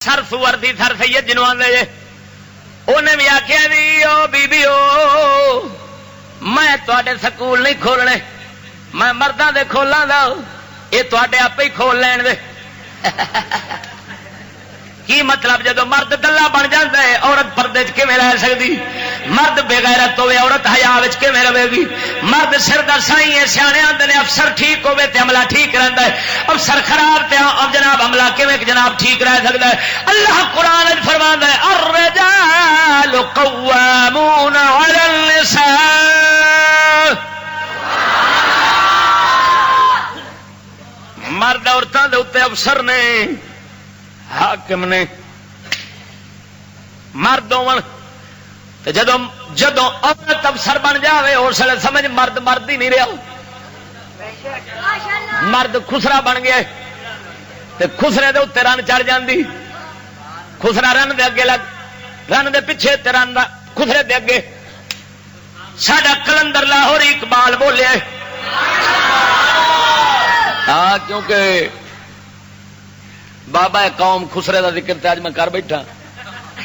سر سور دی سر سید جنوں آدھے انہیں بھی آخیا جی او بی میں تے سکول نہیں کھولنے میں مردوں دے کھولاں دا یہ تے آپ ہی کھول لین دے کی مطلب جدو مرد دلہ بن جاتا ہے عورت پردے چ کیویں رہ سکتی مرد بے غیرت ہوے عورت حیا وچ کیویں رہے گی مرد سر دا سائی ہے سیانے آندے نے افسر ٹھیک ہوے تے عملہ ٹھیک رہندا ہے افسر خراب تے جناب عملہ کیویں جناب ٹھیک رہ سکدا ہے اللہ قرآن وچ فرماندا ہے الرجال قوامون علی النساء مرد عورتاں دے اوتے افسر نے حاکم نے مرد جدو جدو عورت افسر بن جاوے اس ویلے سمجھ مرد مرد ہی نہیں رہا مرد خسرا بن گیا خسرے دے اتنے رن چڑھ جاندی خسرا رن دے اگے لگ رن دے پیچھے تے رن خسرے دے اگے ساڈا کلندر لاہور اقبال بولے ہاں کیونکہ بابا قوم خسرے دا ذکر تے اج میں کر بیٹھا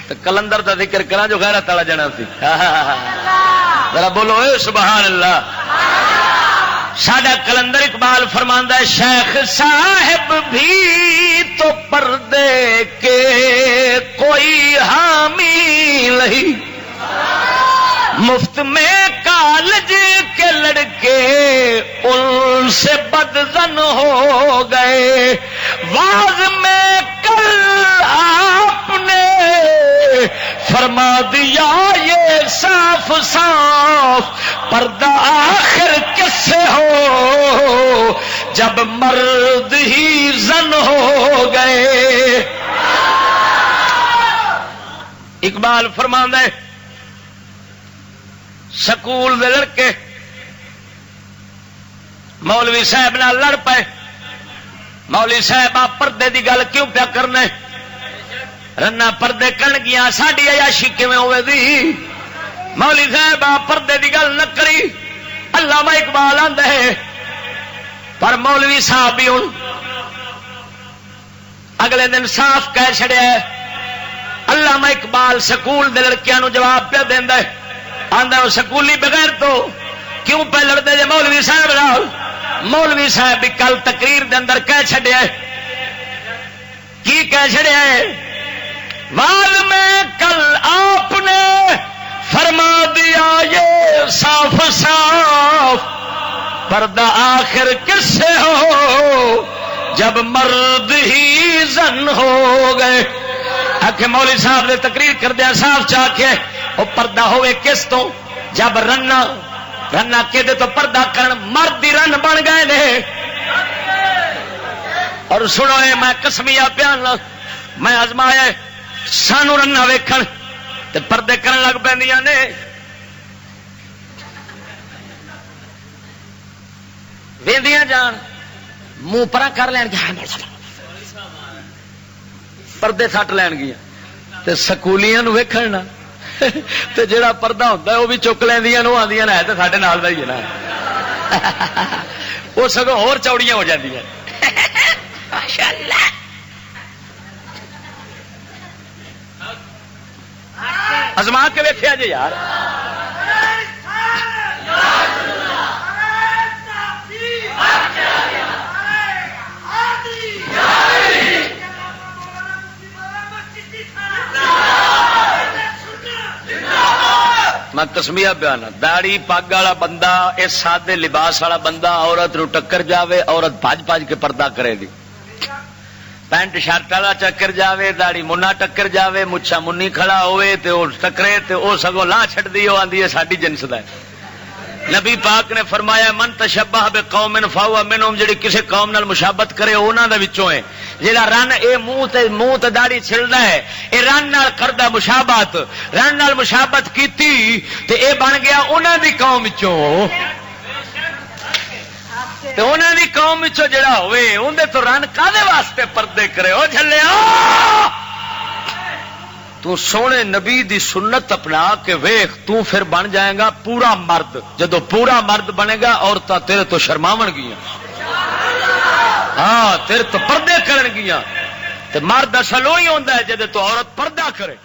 تے کلندر دا ذکر کراں جو غیرت والا جنا سی ذرا بولو اے سبحان اللہ ساڈا کلندر اقبال فرماندا ہے شیخ صاحب بھی تو پردے کے کوئی حامی نہیں مفت میں کالج کے لڑکے ان سے بدزن ہو گئے واز میں کل آپ نے فرما دیا یہ صاف صاف پردہ آخر کس سے ہو جب مرد ہی زن ہو گئے اقبال فرماندا ہے سکول دے لڑکے مولوی صاحب نال لڑ پے مولوی صاحب آپ پردے دی گل کیوں پیا کرنے رنا پردے کرن گیا ساڈی عیاشی کیویں ہوے دی مولوی صاحب آپ پردے دی گل نہ کری علامہ اقبال آندا ہے پر مولوی صاحب بھی ہن اگلے دن صاف کہہ چھڑیا علامہ اقبال سکول دے لڑکیاں نو جواب پہ دیندا ہے آندا سکولی بغیر تو کیوں پہ لڑتے جے مولوی صاحب نال مولوی صاحب بھی کل تقریر دے اندر کہہ چھڈیا ہے کی کہہ چھڈیا ہے واز میں کل آپ نے فرما دیا یہ صاف صاف پردہ آخر کس سے ہو جب مرد ہی زن ہو گئے آخر مولوی صاحب نے تقریر کر دیا صاف چاہ کے وہ پردہ ہوئے کس تو جب رنا رنا کہ تو پردہ کرن مرد ہی رن بن گئے نے اور سنو میں قسمیہ بیان میں آزمایا سانو رنا ویکھن تے پردے کرن لگ پیندیاں نے ویندیاں جان منہ پرا کر لین گیا پردے سٹ لین گیا تے سکولیاں نو ویکھن نا تے جڑا پردہ ہوتا ہے وہ بھی چک لیندیاں نو آندیاں ہے تے ساڈے نال دا ہی ہے نا وہ سگوں ہور چوڑیاں ہو جاندیاں ماشاءاللہ ازما کے ویکھیا جی یار میں قسمیہ بیان داڑی پگ والا بندہ اس سادے لباس والا بندہ عورت نو ٹکر جاوے عورت بھج بھج کے پردہ کرے دی پینٹ شرٹ والا ٹکر جاوے داڑی منا ٹکر جاوے مچھا منی کھڑا ہوئے تے او ٹکرے تے او سگوں لاہ چھڈ دی او آندی ہے ساڈی جنس دا ہے نبی پاک نے فرمایا من تشبہ بقوم فهو منهم جڑی کسی قوم نال مشابہت کرے انہاں دے وچوں ہے جڑا رن اے منہ تے داڑھی چھلدا ہے اے رن نال کردا مشابہت رن نال مشابہت کیتی تے اے بن گیا انہاں دی قوم وچوں تے انہاں دی قوم وچوں جڑا ہوئے اون دے تو رن کادے واسطے پردے کرے او جھلیا تو سونے نبی دی سنت اپنا کے ویخ تو پھر بن جائے گا پورا مرد جدو پورا مرد بنے گا عورتاں تیرے تو شرماون گیاں ہاں تیرے تو پردے کرن گیاں مرد اصل وہی ہوتا ہے جہد تو عورت پردہ کرے.